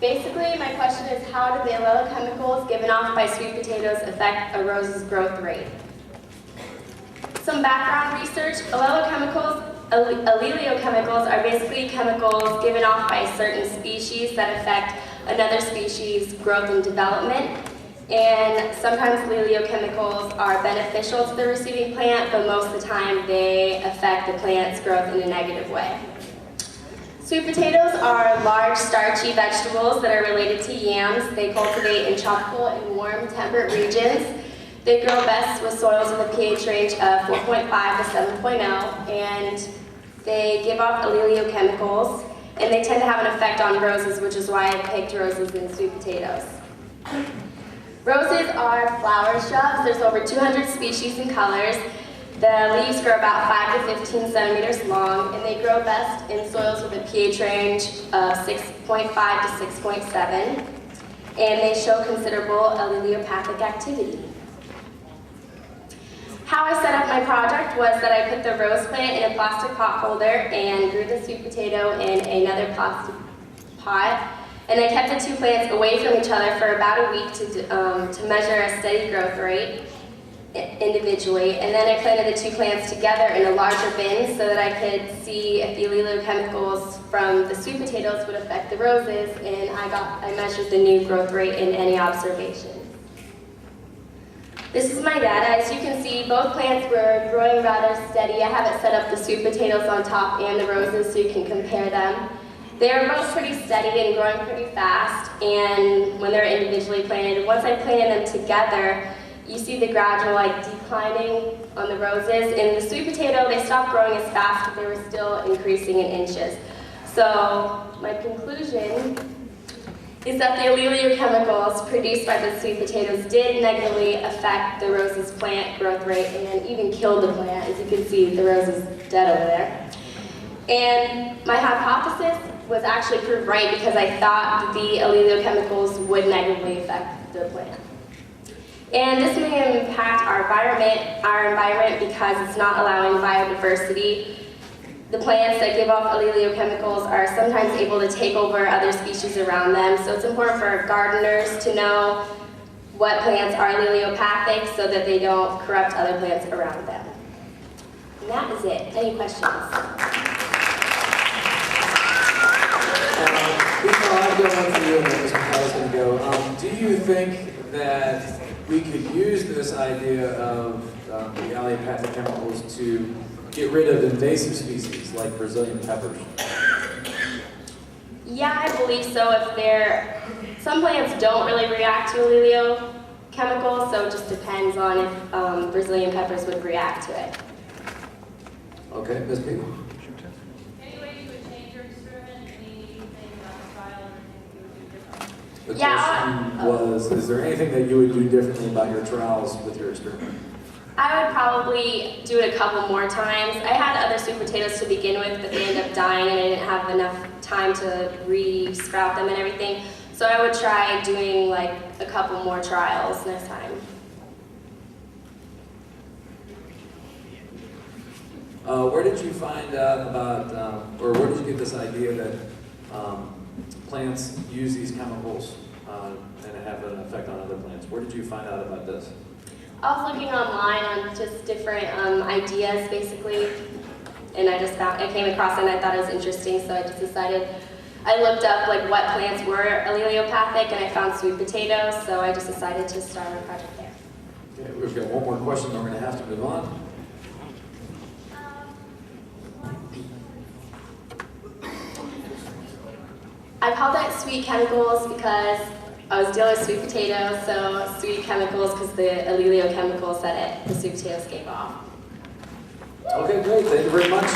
Basically, my question is, how do the allelochemicals given off by sweet potatoes affect a rose's growth rate? Some background research. Allelochemicals are basically chemicals given off by certain species that affect another species' growth and development. And sometimes allelochemicals are beneficial to the receiving plant, but most of the time they affect the plant's growth in a negative way. Sweet potatoes are large, starchy vegetables that are related to yams. They cultivate in tropical and warm, temperate regions. They grow best with soils with a pH range of 4.5 to 7.0, and they give off allelochemicals, and they tend to have an effect on roses, which is why I picked roses and sweet potatoes. Roses are flower shrubs. There's over 200 species and colors. The leaves grow about 5 to 15 centimeters long, and they grow best in soils with a pH range of 6.5 to 6.7, and they show considerable allelopathic activity. How I set up my project was that I put the rose plant in a plastic pot holder and grew the sweet potato in another plastic pot, and I kept the two plants away from each other for about a week to measure a steady growth rate individually, and then I planted the two plants together in a larger bin so that I could see if the allelochemicals from the sweet potatoes would affect the roses, and I measured the new growth rate in any observation. This is my data. As you can see, both plants were growing rather steady. I have it set up the sweet potatoes on top and the roses so you can compare them. They are both pretty steady and growing pretty fast, and when they're individually planted, once I planted them together, you see the gradual declining on the roses. In the sweet potato, they stopped growing as fast, but they were still increasing in inches. So my conclusion is that the allelochemicals produced by the sweet potatoes did negatively affect the rose's plant growth rate and even killed the plant. As you can see, the rose is dead over there. And my hypothesis was actually proved right because I thought that the allelochemicals would negatively affect the plant. And this may impact our environment because it's not allowing biodiversity. The plants that give off allelochemicals are sometimes able to take over other species around them, so it's important for gardeners to know what plants are allelopathic so that they don't corrupt other plants around them. And that is it. Any questions? Before I go on for you and Mr. Powell's going to go, do you think that we could use this idea of the allelopathic chemicals to get rid of invasive species like Brazilian peppers? Yeah, I believe so. Some plants don't really react to allelochemicals, so it just depends on if Brazilian peppers would react to it. Okay, Ms. P. Any way you would change your experiment? Anything about the trial or anything you would do different? The question was, is there anything that you would do differently about your trials with your experiment? I would probably do it a couple more times. I had other sweet potatoes to begin with, but they ended up dying and I didn't have enough time to re-sprout them and everything. So I would try doing a couple more trials next time. Where did you find out about, or where did you get this idea that plants use these chemicals and have an effect on other plants? Where did you find out about this? I was looking online on just different ideas, basically, and I came across it and I thought it was interesting, so I just decided, I looked up what plants were allelopathic, and I found sweet potatoes, so I just decided to start a project there. Okay, we've got one more question, then we're going to have to move on. I called it sweet chemicals because I was dealing with sweet potatoes, so sweet chemicals because the allelochemicals that the sweet potatoes gave off. Okay, great. Thank you very much.